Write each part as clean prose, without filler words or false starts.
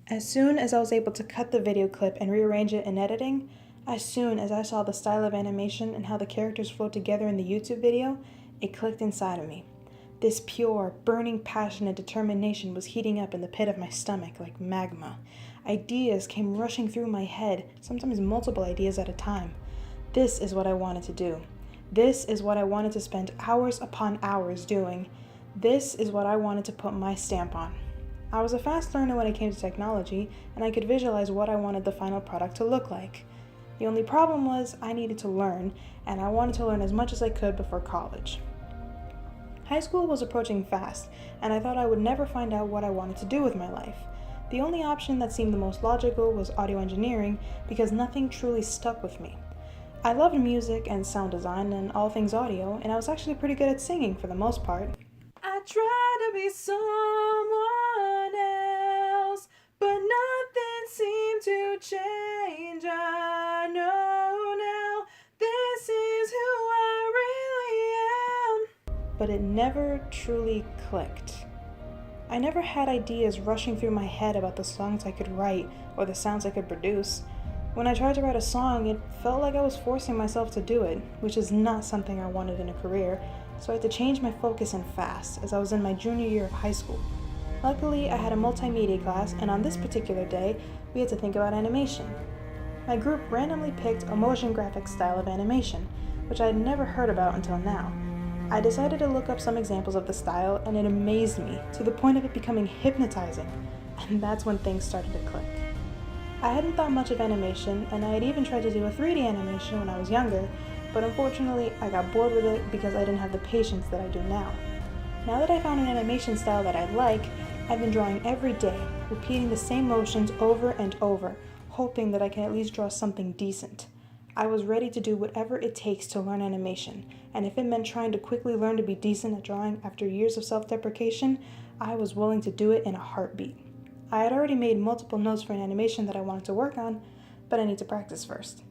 As soon as I was able to cut the video clip and rearrange it in editing, as soon as I saw the style of animation and how the characters flowed together in the YouTube video, it clicked inside of me. This pure, burning passion and determination was heating up in the pit of my stomach like magma. Ideas came rushing through my head, sometimes multiple ideas at a time. This is what I wanted to do. This is what I wanted to spend hours upon hours doing. This is what I wanted to put my stamp on. I was a fast learner when it came to technology, and I could visualize what I wanted the final product to look like. The only problem was I needed to learn, and I wanted to learn as much as I could before college. High school was approaching fast, and I thought I would never find out what I wanted to do with my life. The only option that seemed the most logical was audio engineering because nothing truly stuck with me. I loved music and sound design and all things audio, and I was actually pretty good at singing for the most part. I tried to be someone else, but nothing seemed to change. I know now this is who I really am. But it never truly clicked. I never had ideas rushing through my head about the songs I could write or the sounds I could produce. When I tried to write a song, it felt like I was forcing myself to do it, which is not something I wanted in a career, so I had to change my focus and fast as I was in my junior year of high school. Luckily, I had a multimedia class, and on this particular day, we had to think about animation. My group randomly picked a motion graphic style of animation, which I had never heard about until now. I decided to look up some examples of the style, and it amazed me to the point of it becoming hypnotizing, and that's when things started to click. I hadn't thought much of animation, and I had even tried to do a 3D animation when I was younger, but unfortunately I got bored with it because I didn't have the patience that I do now. Now that I found an animation style that I like, I've been drawing every day, repeating the same motions over and over, hoping that I can at least draw something decent. I was ready to do whatever it takes to learn animation, and if it meant trying to quickly learn to be decent at drawing after years of self-deprecation, I was willing to do it in a heartbeat. I had already made multiple notes for an animation that I wanted to work on, but I need to practice first.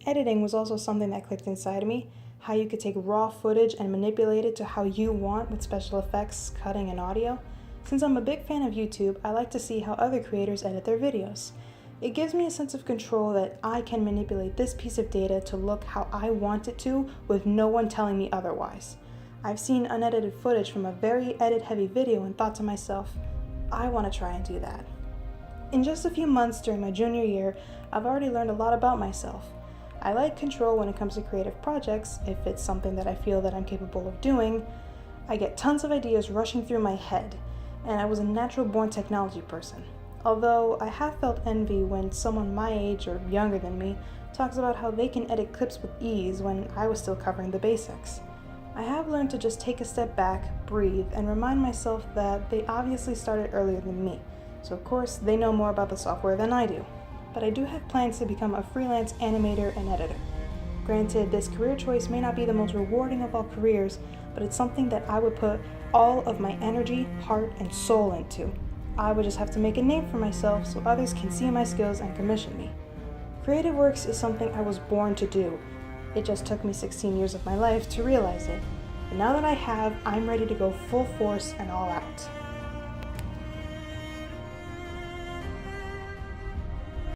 Editing was also something that clicked inside of me, how you could take raw footage and manipulate it to how you want with special effects, cutting, and audio. Since I'm a big fan of YouTube, I like to see how other creators edit their videos. It gives me a sense of control that I can manipulate this piece of data to look how I want it to with no one telling me otherwise. I've seen unedited footage from a very edit-heavy video and thought to myself, I want to try and do that. In just a few months during my junior year, I've already learned a lot about myself. I like control when it comes to creative projects, if it's something that I feel that I'm capable of doing. I get tons of ideas rushing through my head, and I was a natural-born technology person. Although I have felt envy when someone my age or younger than me talks about how they can edit clips with ease when I was still covering the basics. I have learned to just take a step back, breathe, and remind myself that they obviously started earlier than me, so of course they know more about the software than I do. But I do have plans to become a freelance animator and editor. Granted, this career choice may not be the most rewarding of all careers, but it's something that I would put all of my energy, heart, and soul into. I would just have to make a name for myself so others can see my skills and commission me. Creative works is something I was born to do. It just took me 16 years of my life to realize it. But now that I have, I'm ready to go full force and all out.